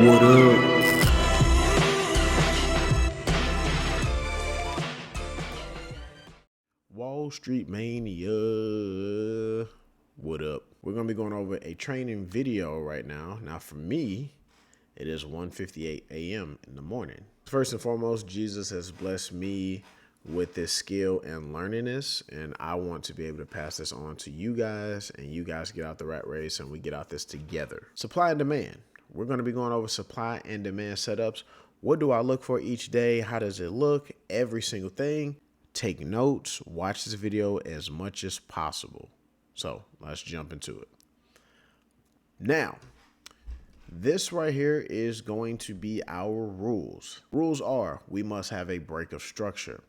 What up? Wall Street Mania. What up? We're going to be going over a training video right now. Now, for me, it is 1:58 a.m. in the morning. First and foremost, Jesus has blessed me with this skill and learning this, and I want to be able to pass this on to you guys, and you guys get out the rat race and we get out this together. Supply and demand. We're going to be going over supply and demand setups. What do I look for each day? How does it look? Every single thing. Take notes. Watch this video as much as possible. So let's jump into it. Now, this right here is going to be our rules. Rules are we must have a break of structure.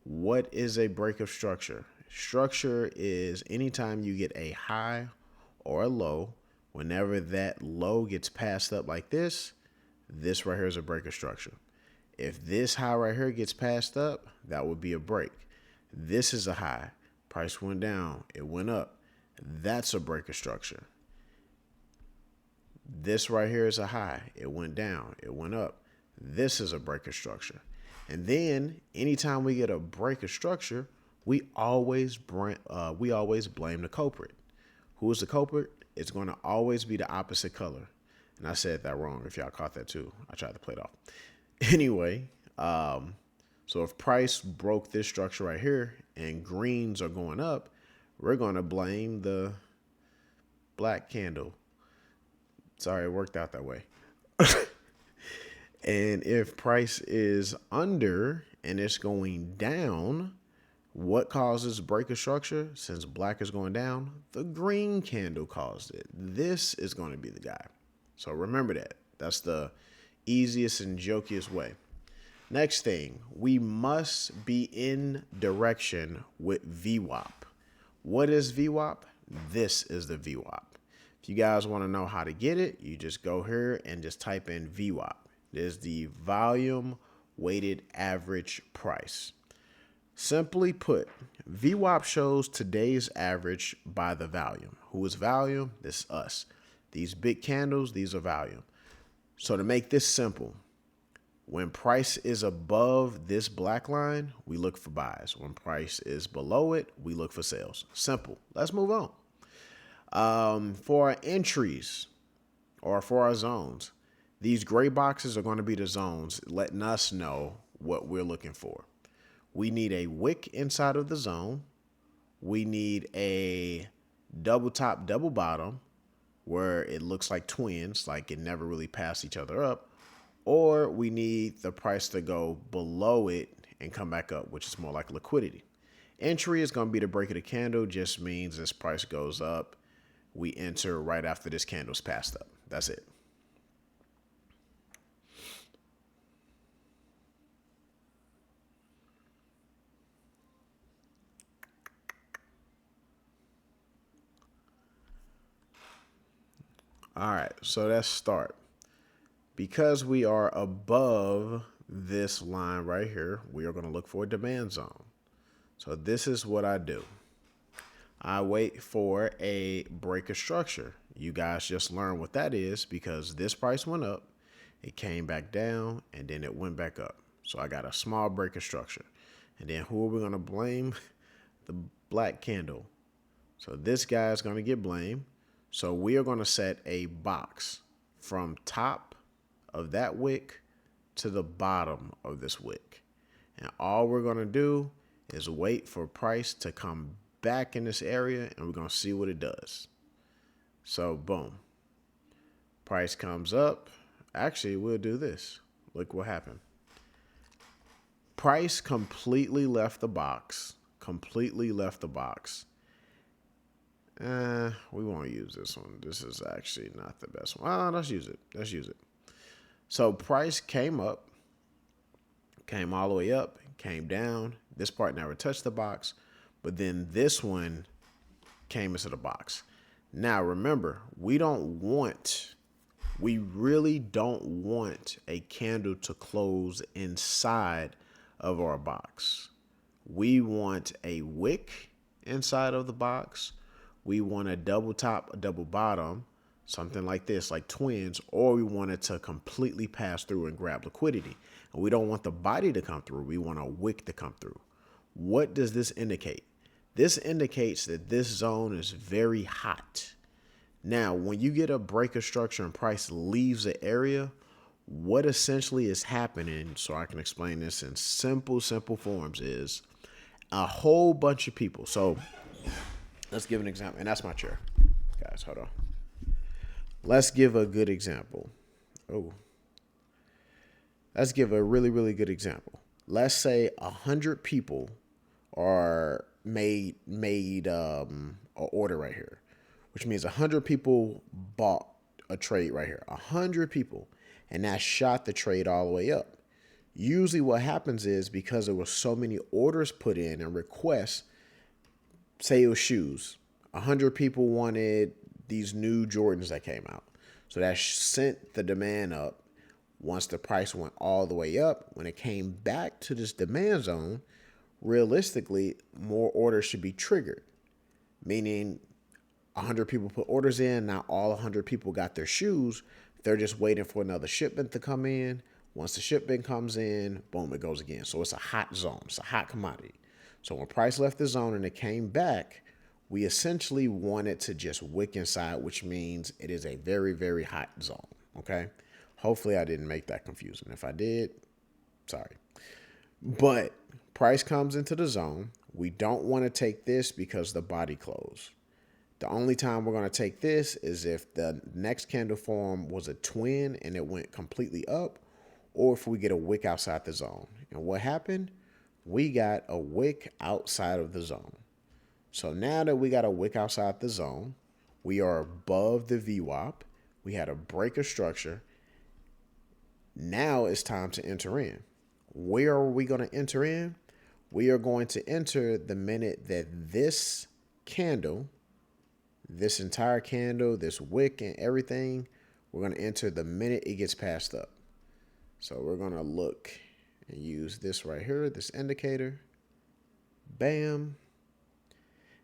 What is a break of structure? Structure is anytime you get a high or a low. Whenever that low gets passed up like this right here is a break of structure. If this high right here gets passed up, that would be a break. This is a high. Price went down. It went up. That's a break of structure. This right here is a high. It went down. It went up. This is a break of structure. And then anytime we get a break of structure, we always blame the culprit. Who is the culprit? It's going to always be the opposite color. And I said that wrong if y'all caught that too. I tried to play it off. Anyway, so if price broke this structure right here and greens are going up, we're going to blame the black candle. Sorry, it worked out that way. And if price is under and it's going down, what causes break of structure? Since black is going down, the green candle caused it. This is going to be the guy. So remember that. That's the easiest and jokiest way. Next thing, we must be in direction with VWAP. What is VWAP? This is the VWAP. If you guys want to know how to get it, you just go here and just type in VWAP. There's the volume weighted average price. Simply put, VWAP shows today's average by the volume. Who is volume? This is us. These big candles, these are volume. So to make this simple, when price is above this black line, we look for buys. When price is below it, we look for sales. Simple. Let's move on. For our entries or for our zones, these gray boxes are going to be the zones letting us know what we're looking for. We need a wick inside of the zone. We need a double top, double bottom where it looks like twins, like it never really passed each other up. Or we need the price to go below it and come back up, which is more like liquidity. Entry is going to be the break of the candle, just means this price goes up. We enter right after this candle's passed up. That's it. All right, so let's start. Because we are above this line right here, we are going to look for a demand zone. So this is what I do. I wait for a break of structure. You guys just learned what that is because this price went up, it came back down, and then it went back up. So I got a small break of structure. And then who are we going to blame? The black candle. So this guy is going to get blamed. So we are going to set a box from top of that wick to the bottom of this wick. And all we're going to do is wait for price to come back in this area, and we're going to see what it does. So boom. Price comes up. Actually, we'll do this. Look what happened. Price completely left the box. Completely left the box. We won't use this one. This is actually not the best one. Let's use it. Let's use it. So price came up, came all the way up, came down. This part never touched the box, but then this one came into the box. Now remember, we really don't want a candle to close inside of our box. We want a wick inside of the box. We want a double top, a double bottom. something like this, like twins, or we want it to completely pass through and grab liquidity. And we don't want the body to come through. We want a wick to come through. What does this indicate? This indicates that this zone is very hot. Now, when you get a break of structure and price leaves the area, what essentially is happening, so I can explain this in simple forms, is a whole bunch of people. So let's give an example. And that's my chair. Guys, hold on. Let's give a good example. Let's give a really good example. Let's say 100 people are made an order right here, which means 100 people bought a trade right here. 100 people, and that shot the trade all the way up. Usually what happens is, because there were so many orders put in and requests, say it was shoes. 100 people wanted these new Jordans that came out. So that sent the demand up. Once the price went all the way up, when it came back to this demand zone, realistically, more orders should be triggered. Meaning 100 people put orders in. Now all 100 people got their shoes. They're just waiting for another shipment to come in. Once the shipment comes in, boom, it goes again. So it's a hot zone. It's a hot commodity. So when price left the zone and it came back, we essentially want it to just wick inside, which means it is a very hot zone. Okay. Hopefully I didn't make that confusing. If I did, sorry. But price comes into the zone. We don't want to take this because the body closed. The only time we're going to take this is if the next candle form was a twin and it went completely up, or if we get a wick outside the zone. And what happened? We got a wick outside of the zone. So now that we got a wick outside the zone, we are above the VWAP. We had a break of structure. Now it's time to enter in. Where are we going to enter in? We are going to enter the minute that this candle, this entire candle, this wick and everything, we're going to enter the minute it gets passed up. So we're going to look and use this right here, this indicator. Bam.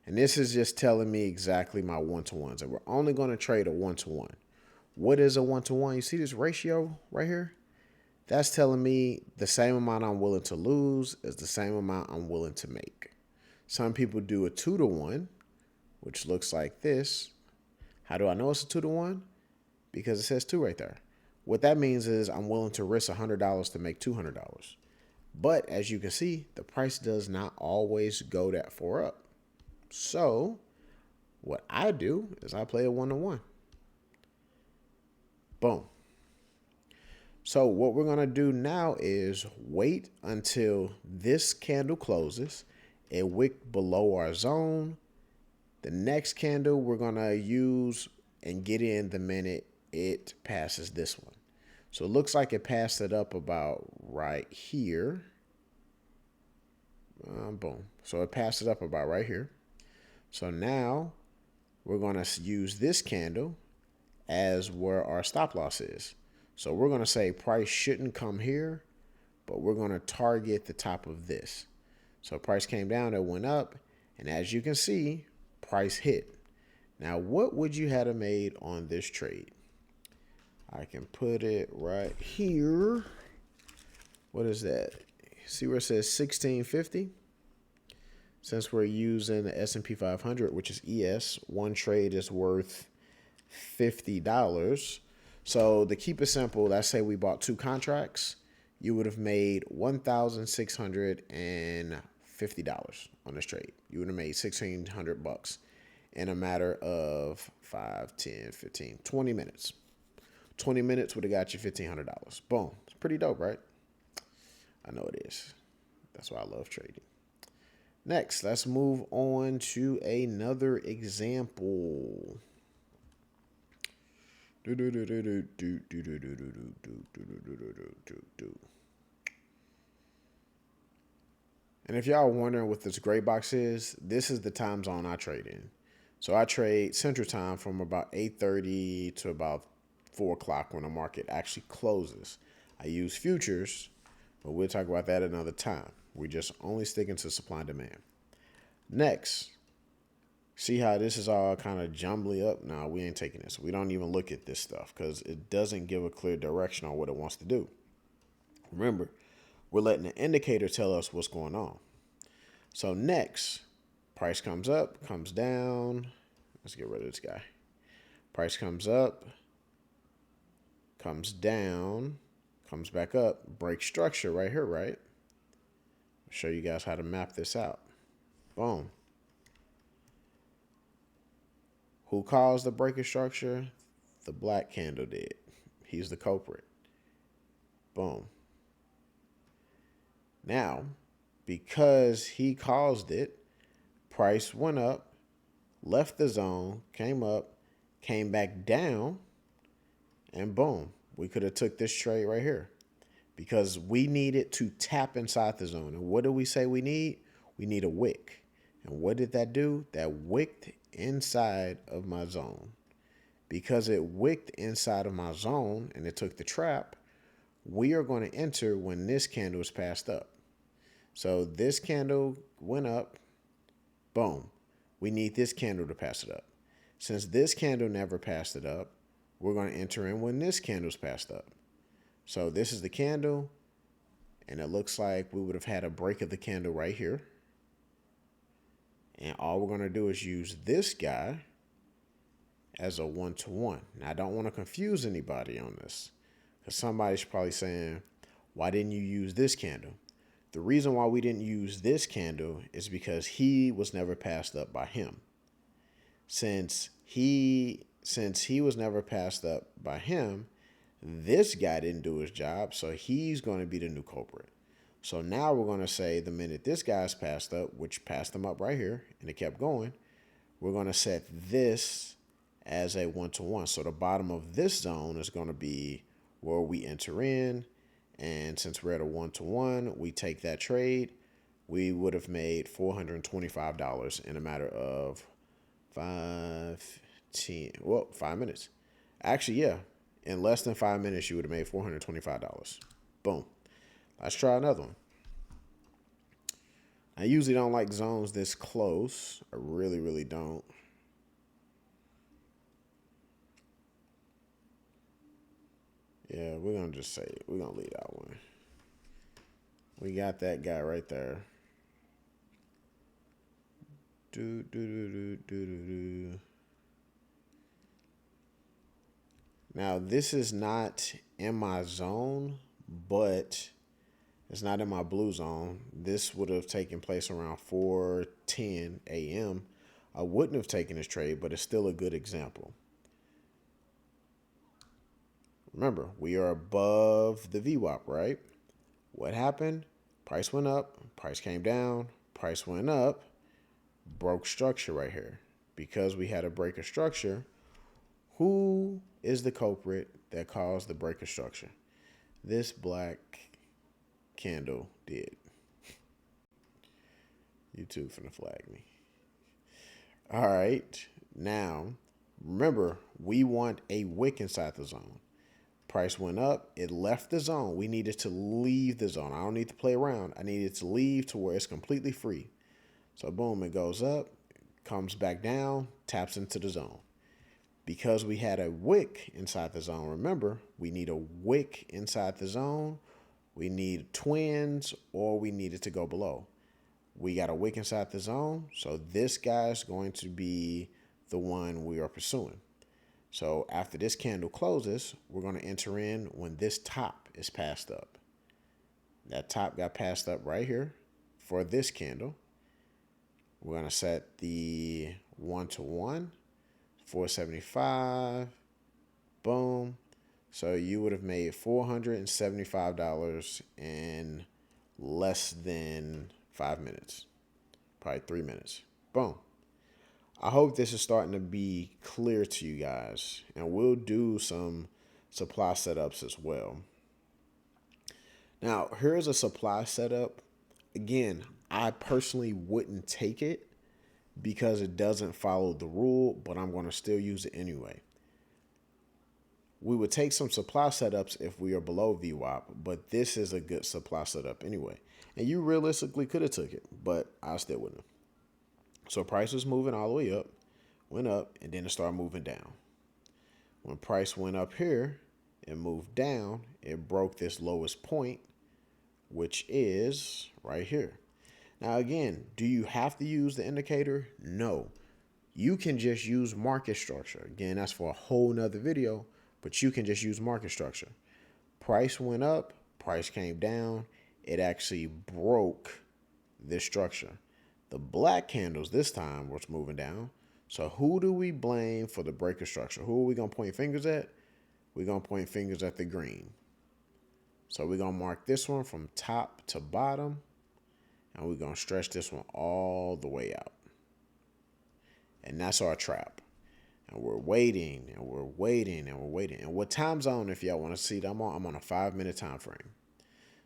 And this is just telling me exactly my one-to-ones. And we're only going to trade a one-to-one. What is a one-to-one? You see this ratio right here? That's telling me the same amount I'm willing to lose is the same amount I'm willing to make. Some people do a 2-to-1, which looks like this. How do I know it's a 2-to-1? Because it says 2 right there. What that means is I'm willing to risk $100 to make $200. But as you can see, the price does not always go that far up. So what I do is I play a 1-to-1. Boom. So what we're going to do now is wait until this candle closes, a wick below our zone. The next candle we're going to use and get in the minute it passes this one. So it looks like it passed it up about right here. Boom. So it passed it up about right here. So now we're going to use this candle as where our stop loss is. So we're going to say price shouldn't come here, but we're going to target the top of this. So price came down, it went up, and as you can see, price hit. Now, what would you have made on this trade? I can put it right here. What is that? See where it says 1650? Since we're using the S&P 500, which is ES, one trade is worth $50. So to keep it simple, let's say we bought 2 contracts, you would have made $1,650 on this trade. You would have made $1,600 in a matter of 5, 10, 15, 20 minutes. 20 minutes would have got you $1,500. Boom. It's pretty dope, right? I know it is. That's why I love trading. Next, let's move on to another example. And if y'all are wondering what this gray box is, this is the time zone I trade in. So I trade Central Time from about 8:30 to about 4 o'clock when the market actually closes. I use futures, but we'll talk about that another time. We're just only sticking to supply and demand. Next, See how this is all kind of jumbly up? No, we ain't taking this. We don't even look at this stuff because it doesn't give a clear direction on what it wants to do. Remember, we're letting the indicator tell us what's going on. So next, price comes up, comes down. Let's get rid of this guy. Price comes up, comes down, comes back up, break structure right here, right? I'll show you guys how to map this out. Boom. Who caused the break of structure? The black candle did. He's the culprit. Boom. Now, because he caused it, price went up, left the zone, came up, came back down, and boom, we could have took this trade right here because we needed to tap inside the zone. And what do we say we need? We need a wick. And what did that do? That wicked inside of my zone. Because it wicked inside of my zone and it took the trap, we are going to enter when this candle is passed up. So this candle went up, boom. We need this candle to pass it up. Since this candle never passed it up, we're going to enter in when this candle's passed up. So this is the candle, and it looks like we would have had a break of the candle right here. And all we're going to do is use this guy as a 1-to-1. Now, I don't want to confuse anybody on this because somebody's probably saying, why didn't you use this candle? The reason why we didn't use this candle is because he was never passed up by him. Since he was never passed up by him, this guy didn't do his job, so he's going to be the new culprit. So now we're going to say the minute this guy's passed up, which passed him up right here, and it kept going, we're going to set this as a 1-to-1. So the bottom of this zone is going to be where we enter in. And since we're at a 1-to-1, we take that trade. We would have made $425 in a matter of 5 minutes. Actually, yeah. In less than 5 minutes, you would have made $425. Boom. Let's try another one. I usually don't like zones this close. I really, really don't. Yeah, we're going to just say it. We're going to leave that one. We got that guy right there. Now, this is not in my zone, but it's not in my blue zone. This would have taken place around 4:10 a.m. I wouldn't have taken this trade, but it's still a good example. Remember, we are above the VWAP, right? What happened? Price went up, price came down, price went up, broke structure right here. Because we had a break of structure, who is the culprit that caused the break of structure? This black candle did. YouTube finna flag me. All right. Now, remember, we want a wick inside the zone. Price went up. It left the zone. We needed to leave the zone. I don't need to play around. I needed to leave to where it's completely free. So, boom, it goes up, comes back down, taps into the zone. Because we had a wick inside the zone, remember, we need a wick inside the zone. We need twins, or we need it to go below. We got a wick inside the zone, so this guy's going to be the one we are pursuing. So after this candle closes, we're going to enter in when this top is passed up. That top got passed up right here for this candle. We're going to set the 1-to-1, 475, boom. So you would have made $475 in less than 5 minutes, probably 3 minutes. Boom. I hope this is starting to be clear to you guys, and we'll do some supply setups as well. Now, here's a supply setup. Again, I personally wouldn't take it because it doesn't follow the rule, but I'm going to still use it anyway. We would take some supply setups if we are below VWAP, but this is a good supply setup anyway. And you realistically could have took it, but I still wouldn't have. So price was moving all the way up, went up, and then it started moving down. When price went up here and moved down, it broke this lowest point, which is right here. Now, again, do you have to use the indicator? No. You can just use market structure. Again, that's for a whole nother video, but you can just use market structure. Price went up, price came down. It actually broke this structure. The black candles this time was moving down. So who do we blame for the breaker structure? Who are we going to point fingers at? We're going to point fingers at the green. So we're going to mark this one from top to bottom. And we're going to stretch this one all the way out. And that's our trap. And we're waiting, and we're waiting, and we're waiting. And what time zone, if y'all want to see that, I'm on a 5-minute time frame.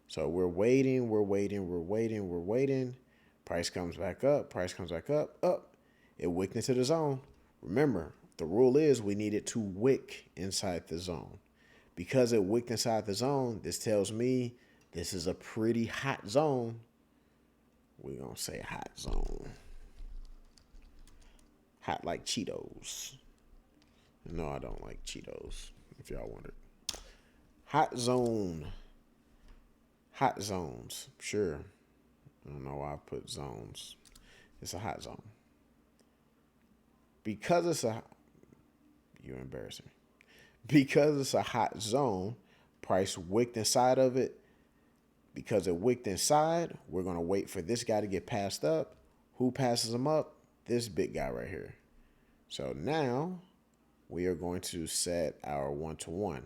So we're waiting, we're waiting, we're waiting, we're waiting. Price comes back up, price comes back up, up. It wicked into the zone. Remember, the rule is we need it to wick inside the zone. Because it wicked inside the zone, this tells me this is a pretty hot zone. We're going to say hot zone. Hot like Cheetos. No, I don't like Cheetos, if y'all wondered. Hot zone. Hot zones. Sure. I don't know why I put zones. It's a hot zone. Because it's a... You're embarrassing me. Because it's a hot zone, price wicked inside of it. Because it wicked inside, we're going to wait for this guy to get passed up. Who passes him up? This big guy right here. So now we are going to set our 1-to-1.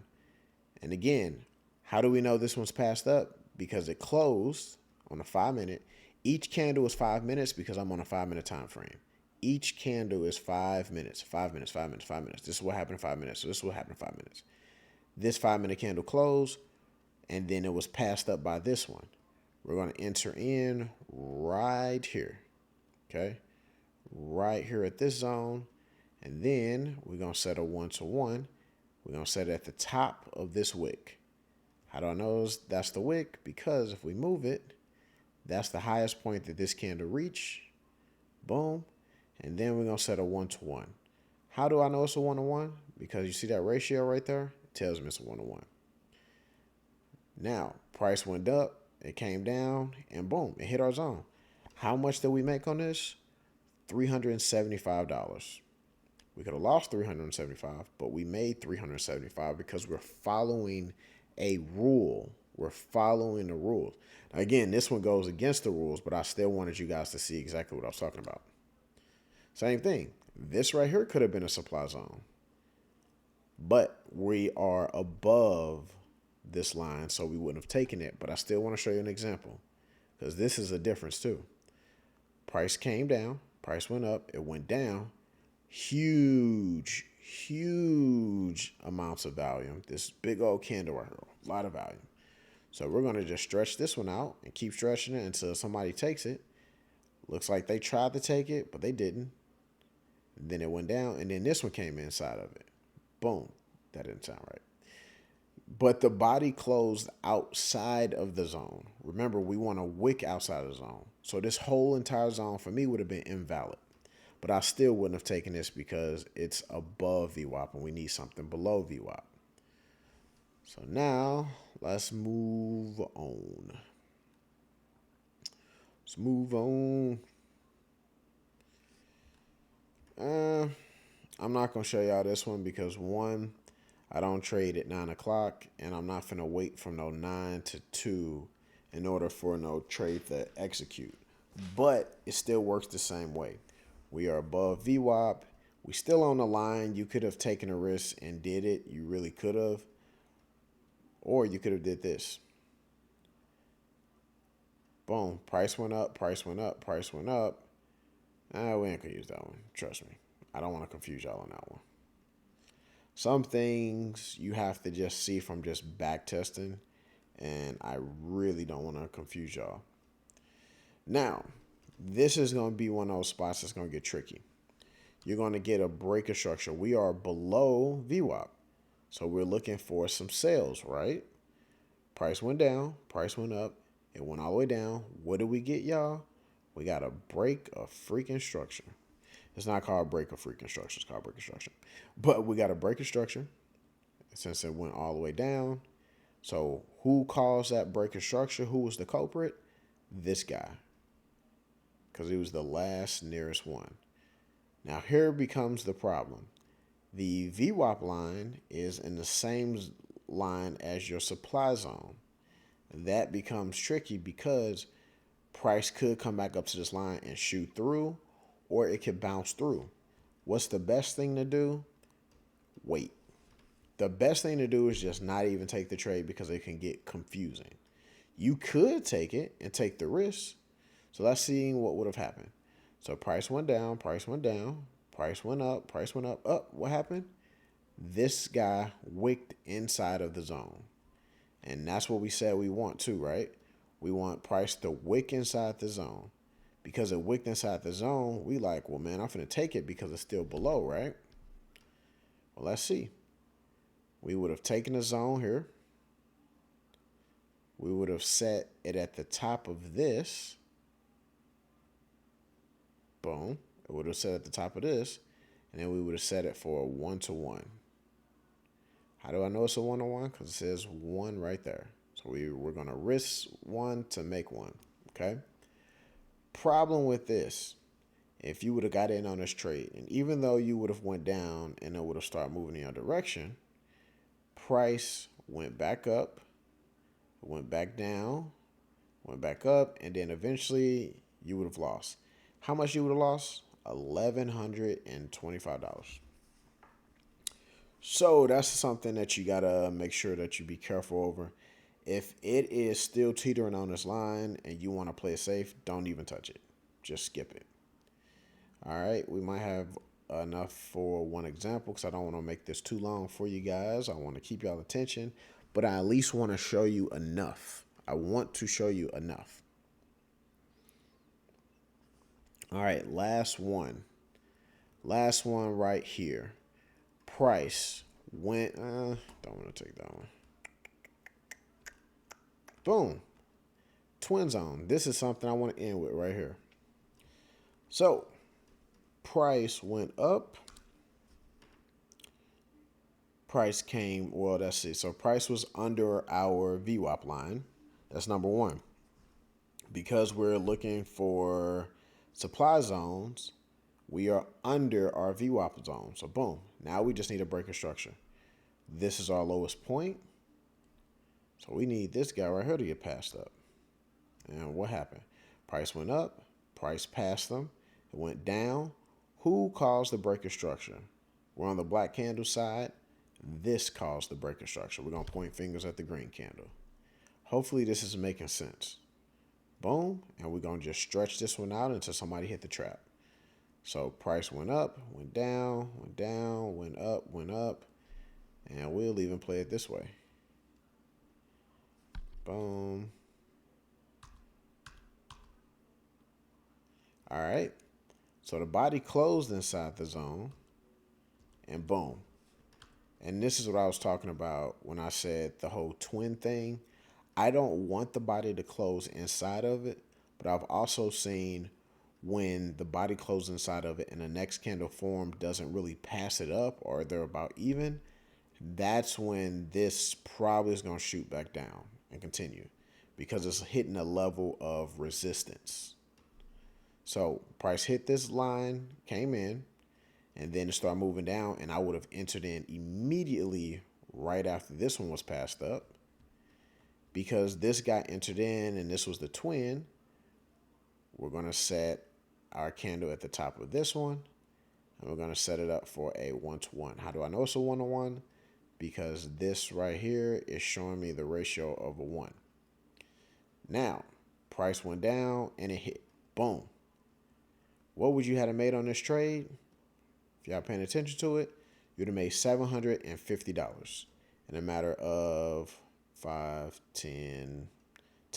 And again, how do we know this one's passed up? Because it closed on a 5-minute. Each candle is 5 minutes because I'm on a 5-minute time frame. Each candle is 5 minutes, 5 minutes, 5 minutes, 5 minutes. This is what happened in 5 minutes. So this is what happened in 5 minutes. This 5-minute candle closed, and then it was passed up by this one. We're going to enter in right here. Okay? Right here at this zone. And then we're going to set a 1-to-1. We're going to set it at the top of this wick. How do I know that's the wick? Because if we move it, that's the highest point that this candle reached. Boom. And then we're going to set a 1-to-1. How do I know it's a 1-to-1? Because you see that ratio right there? It tells me it's a 1-to-1. Now, price went up, it came down, and boom, it hit our zone. How much did we make on this? $375. We could have lost $375, but we made $375 because we're following a rule. We're following the rules. Now, again, this one goes against the rules, but I still wanted you guys to see exactly what I was talking about. Same thing. This right here could have been a supply zone, but we are above this line, so we wouldn't have taken it. But I still want to show you an example because this is a difference too. Price came down, price went up, it went down. Huge, huge amounts of volume. This big old candle right here, a lot of volume. So we're going to just stretch this one out and keep stretching it until somebody takes it. Looks like they tried to take it, but they didn't. Then it went down, and then this one came inside of it. Boom. That didn't sound right. But the body closed outside of the zone. Remember, we want to wick outside of the zone. So this whole entire zone for me would have been invalid. But I still wouldn't have taken this because it's above VWAP, and we need something below VWAP. So now, let's move on. Let's move on. I'm not going to show y'all this one because, one, I don't trade at 9 o'clock, and I'm not finna wait from no 9 to 2 in order for no trade to execute. But it still works the same way. We are above VWAP. We still on the line. You could have taken a risk and did it. You really could have. Or you could have did this. Boom. Price went up, price went up, price went up. We ain't going to use that one. Trust me. I don't want to confuse y'all on that one. Some things you have to just see from just back testing, and I really don't want to confuse y'all. Now, this is going to be one of those spots that's going to get tricky. You're going to get a breaker structure. We are below VWAP, so we're looking for some sales, right? Price went down, price went up, it went all the way down. What did we get, y'all? We got to break a freaking structure. It's not called break a freaking structure. It's called break a structure. But we got to break a structure since it went all the way down. So who caused that break of structure? Who was the culprit? This guy. Because he was the last nearest one. Now here becomes the problem. The VWAP line is in the same line as your supply zone. That becomes tricky because price could come back up to this line and shoot through, or it could bounce through. What's the best thing to do? Wait. The best thing to do is just not even take the trade because it can get confusing. You could take it and take the risk. So let's see what would have happened. So price went down, price went down, price went up, price went up. Up, what happened? This guy wicked inside of the zone. And that's what we said we want too, right? We want price to wick inside the zone. Because it wicked inside the zone, we like, well, man, I'm finna take it because it's still below, right? Well, let's see. We would have taken the zone here. We would have set it at the top of this. Boom. It would have set at the top of this. And then we would have set it for a 1-to-1. How do I know it's a 1-to-1? Because it says 1 right there. So we're going to risk 1 to make 1. Okay? Problem with this, if you would have got in on this trade, and even though you would have went down and it would have started moving in your direction, price went back up, went back down, went back up, and then eventually you would have lost. How much you would have lost? $1,125. So that's something that you gotta make sure that you be careful over. If it is still teetering on this line and you want to play it safe, don't even touch it. Just skip it. All right, we might have enough for one example because I don't want to make this too long for you guys. I want to keep y'all attention, but I at least want to show you enough. I want to show you enough. All right, last one. Last one right here. Price went, don't want to take that one. Boom. Twin zone. This is something I want to end with right here. So, price went up. Price came, well, that's it. So, price was under our VWAP line. That's number one. Because we're looking for supply zones, we are under our VWAP zone. So, boom. Now we just need a break of structure. This is our lowest point. So, we need this guy right here to get passed up. And what happened? Price went up. Price passed them. It went down. Who caused the break of structure? We're on the black candle side. This caused the break of structure. We're going to point fingers at the green candle. Hopefully this is making sense. Boom. And we're going to just stretch this one out until somebody hit the trap. So price went up, went down, went down, went up, went up. And we'll even play it this way. Boom. All right. So the body closed inside the zone. And boom. And this is what I was talking about when I said the whole twin thing. I don't want the body to close inside of it, but I've also seen when the body closes inside of it and the next candle form doesn't really pass it up or they're about even, that's when this probably is going to shoot back down and continue because it's hitting a level of resistance. So price hit this line, came in, and then it started moving down, and I would have entered in immediately right after this one was passed up because this guy entered in and this was the twin. We're going to set our candle at the top of this one, and we're going to set it up for a 1-to-1. How do I know it's a 1-to-1? Because this right here is showing me the ratio of a 1. Now, price went down and it hit. Boom. What would you have made on this trade? If y'all paying attention to it, you'd have made $750 in a matter of 5, 10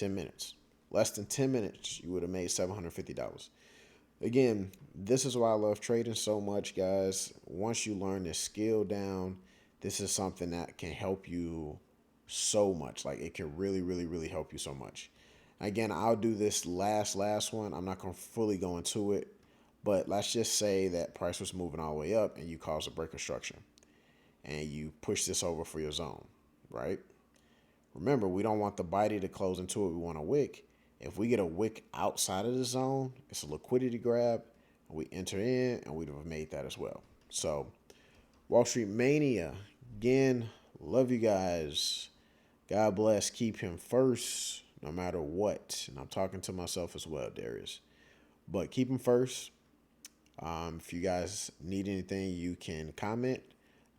minutes. Less than 10 minutes, you would have made $750. Again, this is why I love trading so much, guys. Once you learn this skill down, this is something that can help you so much. Like, it can really, really, really help you so much. Again, I'll do this last one. I'm not going to fully go into it, but let's just say that price was moving all the way up and you cause a break of structure and you push this over for your zone, right? Remember, we don't want the body to close into it. We want a wick. If we get a wick outside of the zone, it's a liquidity grab. We enter in and we'd have made that as well. So Wall Street Mania, again, love you guys. God bless. Keep him first no matter what. And I'm talking to myself as well, Darius. But keep him first. If you guys need anything, you can comment,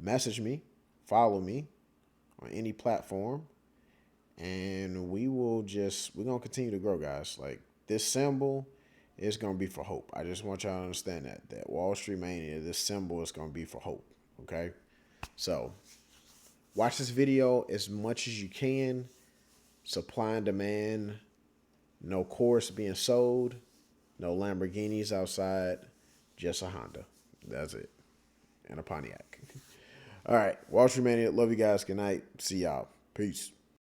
message me, follow me on any platform. And we're going to continue to grow, guys. Like, this symbol is going to be for hope. I just want y'all to understand that Wall Street Mania, this symbol is going to be for hope. Okay? So, watch this video as much as you can. Supply and demand. No course being sold. No Lamborghinis outside. Just a Honda. That's it. And a Pontiac. All right. Wall Street Mania. Love you guys. Good night. See y'all. Peace.